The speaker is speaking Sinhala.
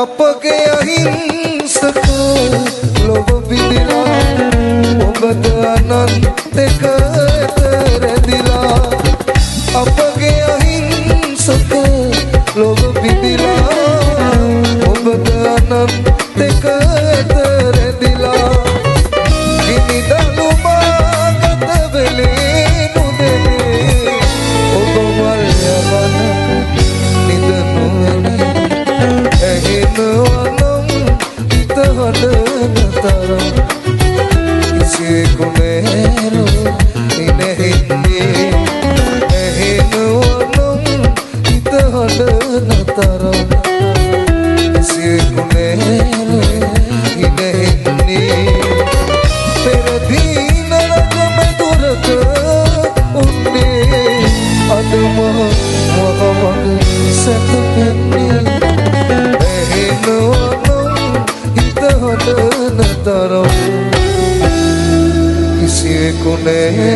අපගේ අහිංසක ලොව බිඳිලා ඔබද අනන්තක රැඳිලා අපගේ අහිංසක ලොව බිඳිලා ඔබද අනන්තක රැඳිලා ගිනිදලු මාගත වෙලේ නුදෙනේ ඔබ මල් යවනක නිද නොවනේ ඇහෙනවනම් හිත හඬන තරම් කිසිේ කුණේරු ඉනෙහින්නේ ඇහෙනවනම් හිත හඬන තරම් කිසිේ කුණේරු ඉනෙහින්නේ පෙරදීන රගම දුරක උන්නේ අදම මගමග සැතපෙන්නේ තරම් කිසියෙකු නෑ